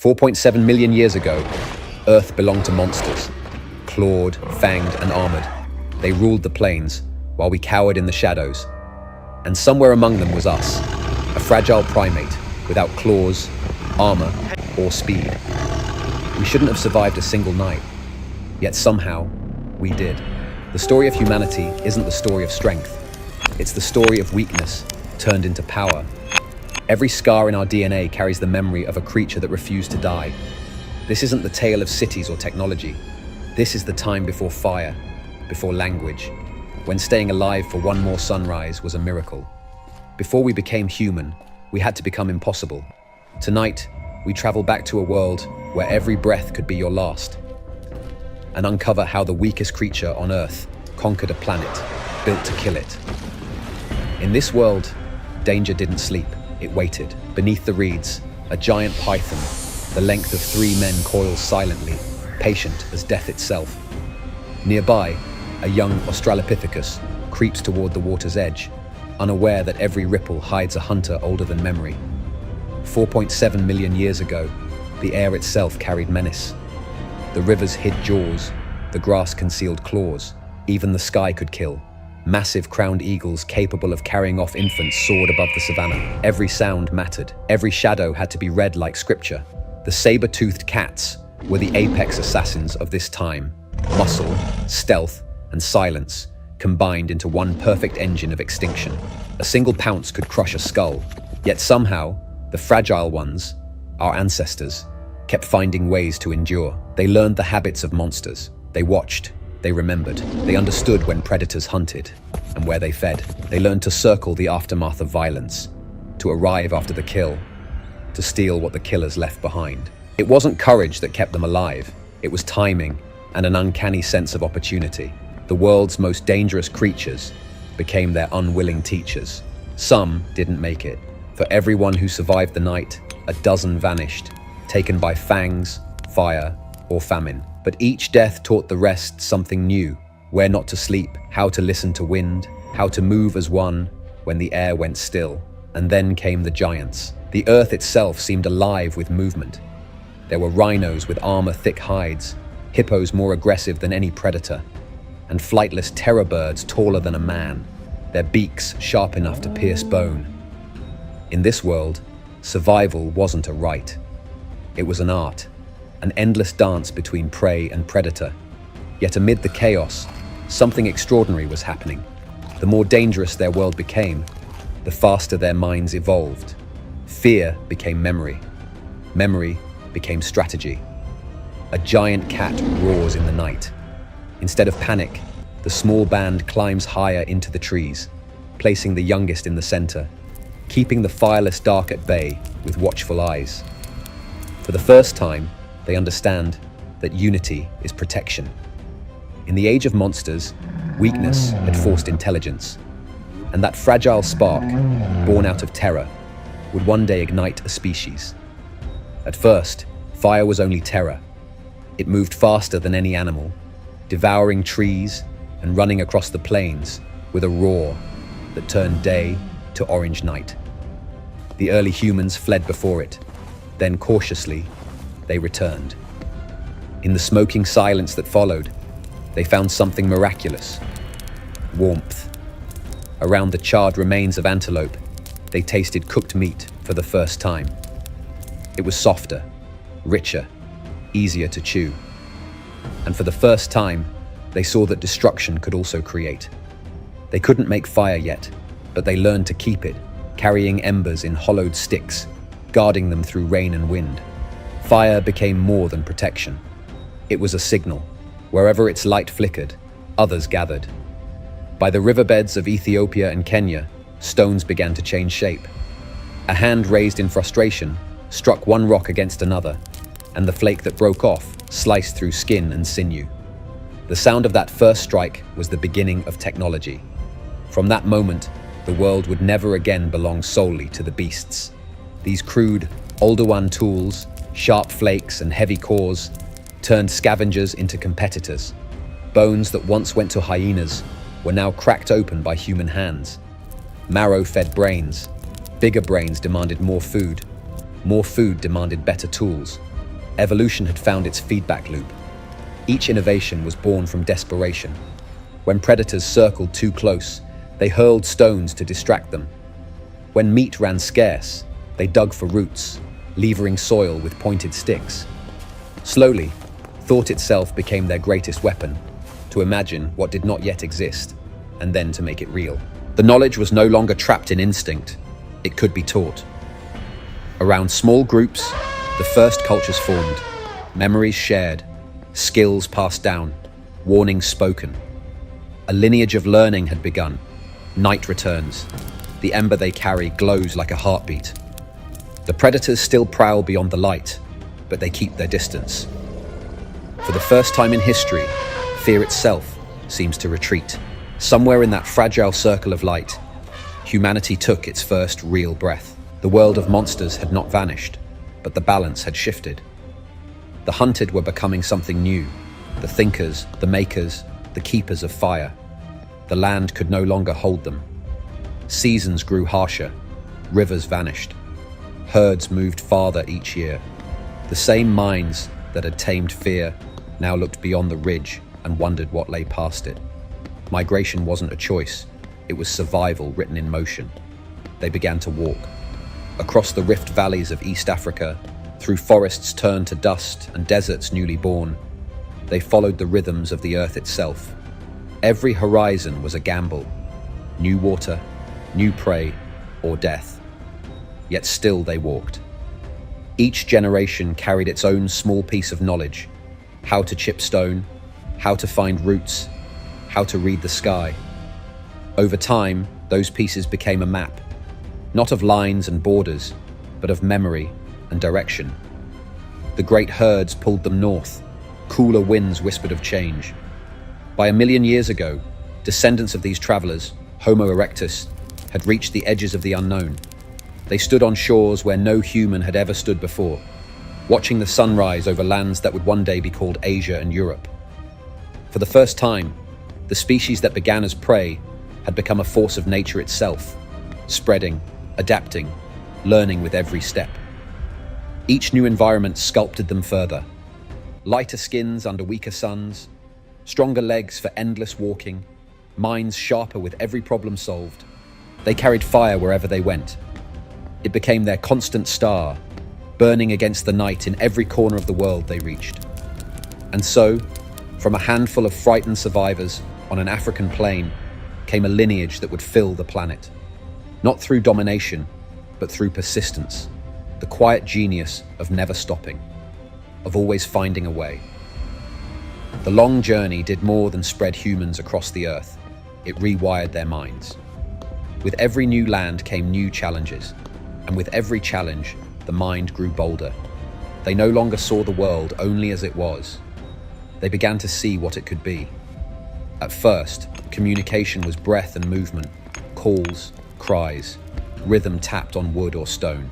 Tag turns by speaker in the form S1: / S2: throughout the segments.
S1: 4.7 million years ago, Earth belonged to monsters, clawed, fanged, and armored. They ruled the plains, while we cowered in the shadows. And somewhere among them was us, a fragile primate without claws, armor, or speed. We shouldn't have survived a single night, yet somehow, we did. The story of humanity isn't the story of strength. It's the story of weakness turned into power. Every scar in our DNA carries the memory of a creature that refused to die. This isn't the tale of cities or technology. This is the time before fire, before language, when staying alive for one more sunrise was a miracle. Before we became human, we had to become impossible. Tonight, we travel back to a world where every breath could be your last, and uncover how the weakest creature on Earth conquered a planet built to kill it. In this world, danger didn't sleep, it waited. Beneath the reeds, a giant python, the length of 3 men, coils silently, patient as death itself. Nearby, a young Australopithecus creeps toward the water's edge, unaware that every ripple hides a hunter older than memory. 4.7 million years ago, the air itself carried menace. The rivers hid jaws, the grass concealed claws, even the sky could kill. Massive crowned eagles capable of carrying off infants soared above the savanna. Every sound mattered. Every shadow had to be read like scripture. The saber-toothed cats were the apex assassins of this time. Muscle, stealth, and silence combined into one perfect engine of extinction. A single pounce could crush a skull, yet somehow, the fragile ones, our ancestors, kept finding ways to endure. They learned the habits of monsters. They watched, they remembered. They understood when predators hunted and where they fed. They learned to circle the aftermath of violence, to arrive after the kill, to steal what the killers left behind. It wasn't courage that kept them alive. It was timing and an uncanny sense of opportunity. The world's most dangerous creatures became their unwilling teachers. Some didn't make it. For everyone who survived the night, a dozen vanished, taken by fangs, fire, or famine. But each death taught the rest something new: where not to sleep, how to listen to wind, how to move as one when the air went still. And then came the giants. The earth itself seemed alive with movement. There were rhinos with armor-thick hides, hippos more aggressive than any predator, and flightless terror birds taller than a man, their beaks sharp enough to pierce bone. In this world, survival wasn't a right. It was an art, an endless dance between prey and predator. Yet amid the chaos, something extraordinary was happening. The more dangerous their world became, the faster their minds evolved. Fear became memory. Memory became strategy. A giant cat roars in the night. Instead of panic, the small band climbs higher into the trees, placing the youngest in the center, keeping the fireless dark at bay with watchful eyes. For the first time, they understand that unity is protection. In the age of monsters, weakness had forced intelligence, and that fragile spark, born out of terror, would one day ignite a species. At first, fire was only terror. It moved faster than any animal, devouring trees and running across the plains with a roar that turned day to orange night. The early humans fled before it, then cautiously, they returned. In the smoking silence that followed, they found something miraculous: warmth. Around the charred remains of antelope, they tasted cooked meat for the first time. It was softer, richer, easier to chew. And for the first time, they saw that destruction could also create. They couldn't make fire yet, but they learned to keep it, carrying embers in hollowed sticks, guarding them through rain and wind. Fire became more than protection. It was a signal. Wherever its light flickered, others gathered. By the riverbeds of Ethiopia and Kenya, stones began to change shape. A hand raised in frustration struck one rock against another, and the flake that broke off sliced through skin and sinew. The sound of that first strike was the beginning of technology. From that moment, the world would never again belong solely to the beasts. These crude, Oldowan tools, sharp flakes and heavy cores, turned scavengers into competitors. Bones that once went to hyenas were now cracked open by human hands. Marrow fed brains. Bigger brains demanded more food. More food demanded better tools. Evolution had found its feedback loop. Each innovation was born from desperation. When predators circled too close, they hurled stones to distract them. When meat ran scarce, they dug for roots, levering soil with pointed sticks. Slowly, thought itself became their greatest weapon, to imagine what did not yet exist, and then to make it real. The knowledge was no longer trapped in instinct. It could be taught. Around small groups, the first cultures formed, memories shared, skills passed down, warnings spoken. A lineage of learning had begun. Night returns. The ember they carry glows like a heartbeat. The predators still prowl beyond the light, but they keep their distance. For the first time in history, fear itself seems to retreat. Somewhere in that fragile circle of light, humanity took its first real breath. The world of monsters had not vanished, but the balance had shifted. The hunted were becoming something new, the thinkers, the makers, the keepers of fire. The land could no longer hold them. Seasons grew harsher, rivers vanished. Herds moved farther each year. The same minds that had tamed fear now looked beyond the ridge and wondered what lay past it. Migration wasn't a choice, it was survival written in motion. They began to walk. Across the rift valleys of East Africa, through forests turned to dust and deserts newly born, they followed the rhythms of the earth itself. Every horizon was a gamble. New water, new prey, or death. Yet still they walked. Each generation carried its own small piece of knowledge. How to chip stone, how to find roots, how to read the sky. Over time, those pieces became a map, not of lines and borders, but of memory and direction. The great herds pulled them north. Cooler winds whispered of change. By 1 million years ago, descendants of these travelers, Homo erectus, had reached the edges of the unknown. They stood on shores where no human had ever stood before, watching the sunrise over lands that would one day be called Asia and Europe. For the first time, the species that began as prey had become a force of nature itself, spreading, adapting, learning with every step. Each new environment sculpted them further. Lighter skins under weaker suns, stronger legs for endless walking, minds sharper with every problem solved. They carried fire wherever they went. It became their constant star, burning against the night in every corner of the world they reached. And so, from a handful of frightened survivors on an African plain, came a lineage that would fill the planet. Not through domination, but through persistence, the quiet genius of never stopping, of always finding a way. The long journey did more than spread humans across the earth. It rewired their minds. With every new land came new challenges, and with every challenge, the mind grew bolder. They no longer saw the world only as it was. They began to see what it could be. At first, communication was breath and movement, calls, cries, rhythm tapped on wood or stone.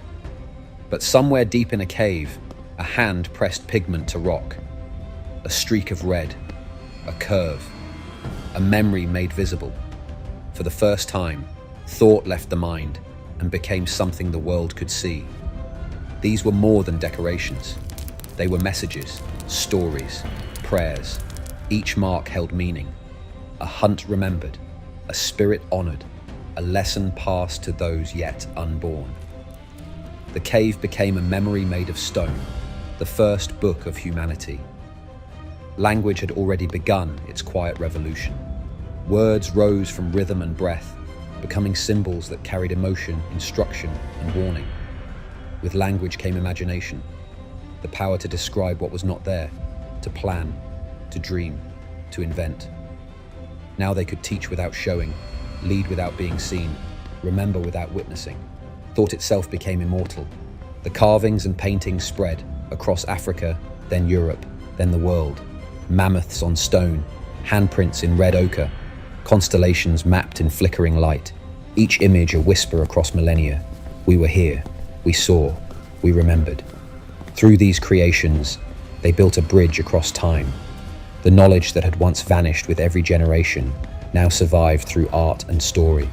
S1: But somewhere deep in a cave, a hand pressed pigment to rock. A streak of red, a curve, a memory made visible. For the first time, thought left the mind and became something the world could see. These were more than decorations. They were messages, stories, prayers. Each mark held meaning. A hunt remembered, a spirit honored, a lesson passed to those yet unborn. The cave became a memory made of stone, the first book of humanity. Language had already begun its quiet revolution. Words rose from rhythm and breath, becoming symbols that carried emotion, instruction, and warning. With language came imagination, the power to describe what was not there, to plan, to dream, to invent. Now they could teach without showing, lead without being seen, remember without witnessing. Thought itself became immortal. The carvings and paintings spread across Africa, then Europe, then the world. Mammoths on stone, handprints in red ochre, constellations mapped in flickering light, each image a whisper across millennia. We were here, we saw, we remembered. Through these creations, they built a bridge across time. The knowledge that had once vanished with every generation now survived through art and story.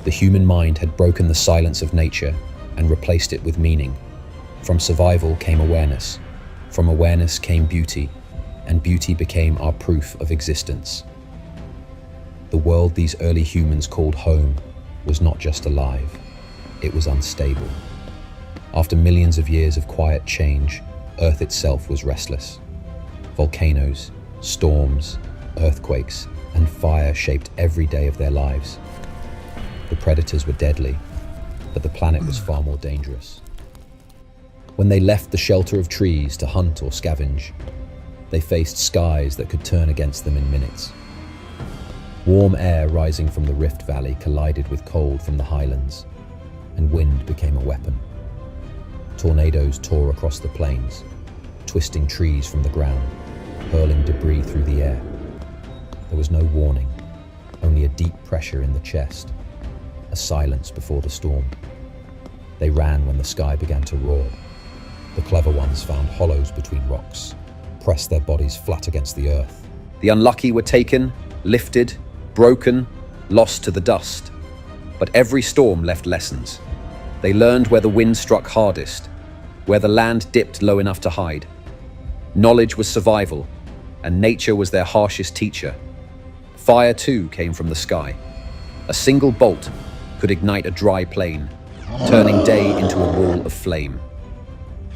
S1: The human mind had broken the silence of nature and replaced it with meaning. From survival came awareness. From awareness came beauty, and beauty became our proof of existence. The world these early humans called home was not just alive, it was unstable. After millions of years of quiet change, Earth itself was restless. Volcanoes, storms, earthquakes, and fire shaped every day of their lives. The predators were deadly, but the planet was far more dangerous. When they left the shelter of trees to hunt or scavenge, they faced skies that could turn against them in minutes. Warm air rising from the Rift Valley collided with cold from the highlands, and wind became a weapon. Tornadoes tore across the plains, twisting trees from the ground, hurling debris through the air. There was no warning, only a deep pressure in the chest, a silence before the storm. They ran when the sky began to roar. The clever ones found hollows between rocks, pressed their bodies flat against the earth. The unlucky were taken, lifted, broken, lost to the dust. But every storm left lessons. They learned where the wind struck hardest, where the land dipped low enough to hide. Knowledge was survival, and nature was their harshest teacher. Fire too came from the sky. A single bolt could ignite a dry plain, turning day into a wall of flame.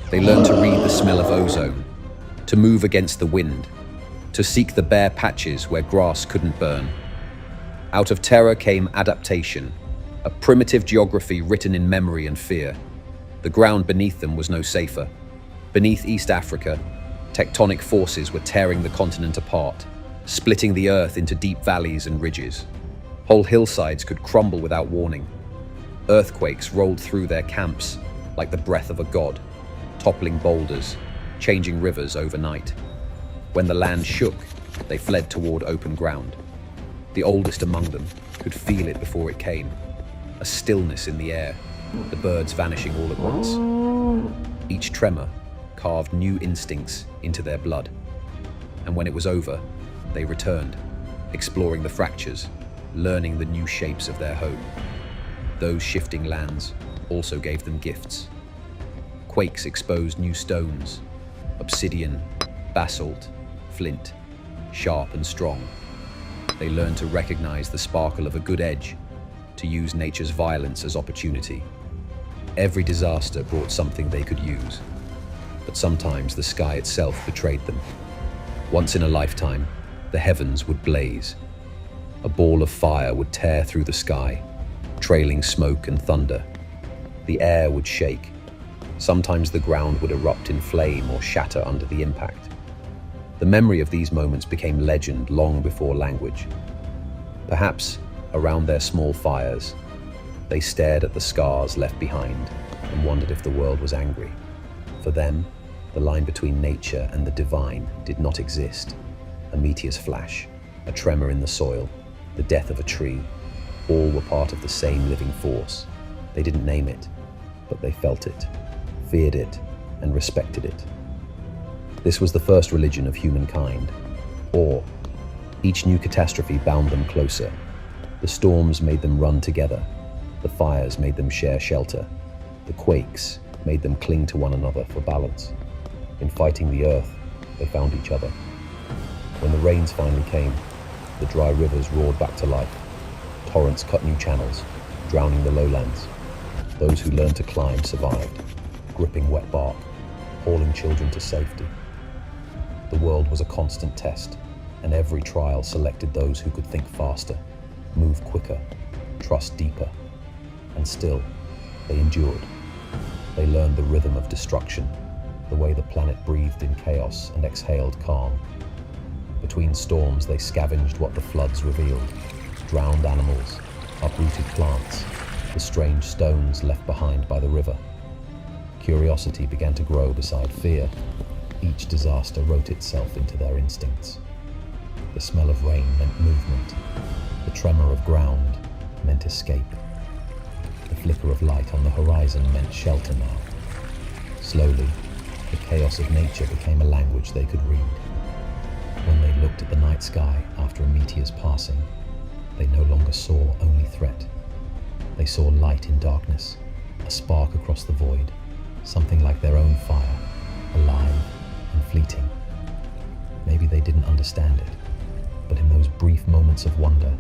S1: They learned to read the smell of ozone, to move against the wind, to seek the bare patches where grass couldn't burn. Out of terror came adaptation, a primitive geography written in memory and fear. The ground beneath them was no safer. Beneath East Africa, tectonic forces were tearing the continent apart, splitting the earth into deep valleys and ridges. Whole hillsides could crumble without warning. Earthquakes rolled through their camps like the breath of a god, toppling boulders, changing rivers overnight. When the land shook, they fled toward open ground. The oldest among them could feel it before it came. A stillness in the air, the birds vanishing all at once. Each tremor carved new instincts into their blood. And when it was over, they returned, exploring the fractures, learning the new shapes of their home. Those shifting lands also gave them gifts. Quakes exposed new stones, obsidian, basalt, flint, sharp and strong. They learned to recognize the sparkle of a good edge, to use nature's violence as opportunity. Every disaster brought something they could use, but sometimes the sky itself betrayed them. Once in a lifetime, the heavens would blaze. A ball of fire would tear through the sky, trailing smoke and thunder. The air would shake. Sometimes the ground would erupt in flame or shatter under the impact. The memory of these moments became legend long before language. Perhaps, around their small fires, they stared at the scars left behind and wondered if the world was angry. For them, the line between nature and the divine did not exist. A meteor's flash, a tremor in the soil, the death of a tree, all were part of the same living force. They didn't name it, but they felt it, feared it, and respected it. This was the first religion of humankind, awe. Each new catastrophe bound them closer. The storms made them run together. The fires made them share shelter. The quakes made them cling to one another for balance. In fighting the earth, they found each other. When the rains finally came, the dry rivers roared back to life. Torrents cut new channels, drowning the lowlands. Those who learned to climb survived, gripping wet bark, hauling children to safety. The world was a constant test, and every trial selected those who could think faster, move quicker, trust deeper. And still, they endured. They learned the rhythm of destruction, the way the planet breathed in chaos and exhaled calm. Between storms, they scavenged what the floods revealed, drowned animals, uprooted plants, the strange stones left behind by the river. Curiosity began to grow beside fear. Each disaster wrote itself into their instincts. The smell of rain meant movement. The tremor of ground meant escape. The flicker of light on the horizon meant shelter now. Slowly, the chaos of nature became a language they could read. When they looked at the night sky after a meteor's passing, they no longer saw only threat. They saw light in darkness, a spark across the void,
S2: something like their own fire, alive and fleeting. Maybe they didn't understand it, but in those brief moments of wonder,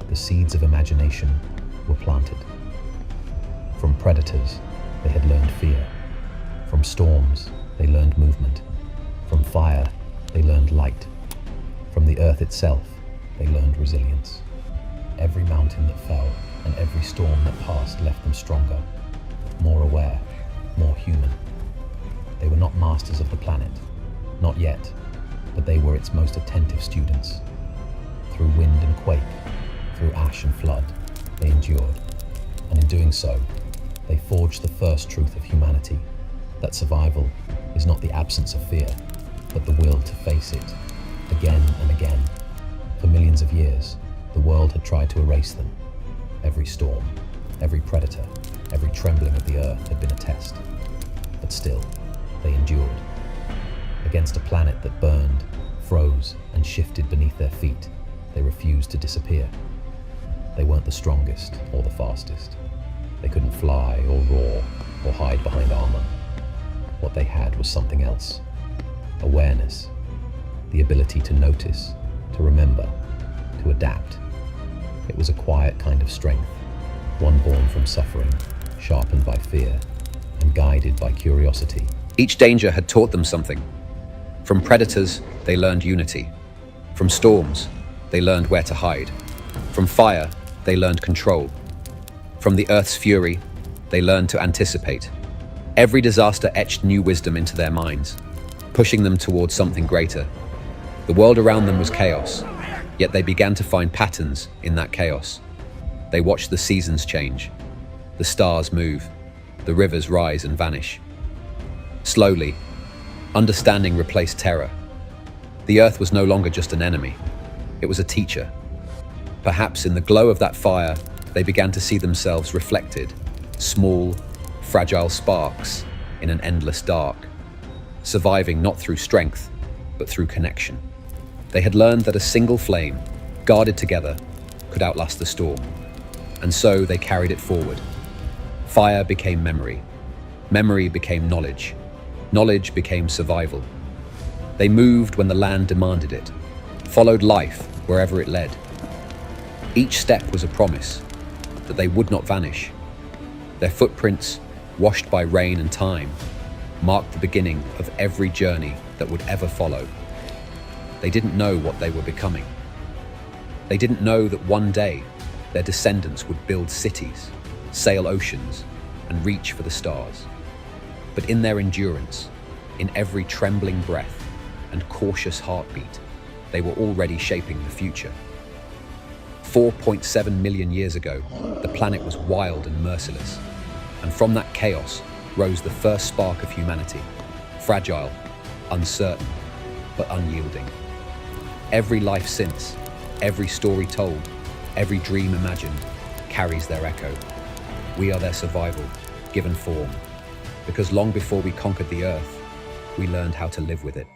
S2: the seeds of imagination were planted. From predators, they had learned fear. From storms, they learned movement. From fire, they learned light. From the earth itself, they learned resilience. Every mountain that fell and every storm that passed left them stronger, more aware, more human. They were not masters of the planet, not yet, but they were its most attentive students. Through wind and quake, through ash and flood, they endured, and in doing so, they forged the first truth of humanity, that survival is not the absence of fear, but the will to face it, again and again. For millions of years, the world had tried to erase them. Every storm, every predator, every trembling of the earth had been a test. But still, they endured. Against a planet that burned, froze, and shifted beneath their feet, they refused to disappear. They weren't the strongest or the fastest. They couldn't fly or roar or hide behind armor. What they had was something else. Awareness. The ability to notice, to remember, to adapt. It was a quiet kind of strength, one born from suffering, sharpened by fear, and guided by curiosity.
S1: Each danger had taught them something. From predators, they learned unity. From storms, they learned where to hide. From fire, they learned control. From the earth's fury, they learned to anticipate. Every disaster etched new wisdom into their minds, pushing them towards something greater. The world around them was chaos, yet they began to find patterns in that chaos. They watched the seasons change, the stars move, the rivers rise and vanish. Slowly, understanding replaced terror. The earth was no longer just an enemy, it was a teacher. Perhaps in the glow of that fire, they began to see themselves reflected, small, fragile sparks in an endless dark, surviving not through strength, but through connection. They had learned that a single flame, guarded together, could outlast the storm, and so they carried it forward. Fire became memory, memory became knowledge, knowledge became survival. They moved when the land demanded it, followed life wherever it led. Each step was a promise that they would not vanish. Their footprints, washed by rain and time, marked the beginning of every journey that would ever follow. They didn't know what they were becoming. They didn't know that one day their descendants would build cities, sail oceans, and reach for the stars. But in their endurance, in every trembling breath and cautious heartbeat, they were already shaping the future. 4.7 million years ago, the planet was wild and merciless, and from that chaos rose the first spark of humanity, fragile, uncertain, but unyielding. Every life since, every story told, every dream imagined, carries their echo. We are their survival, given form, because long before we conquered the earth, we learned how to live with it.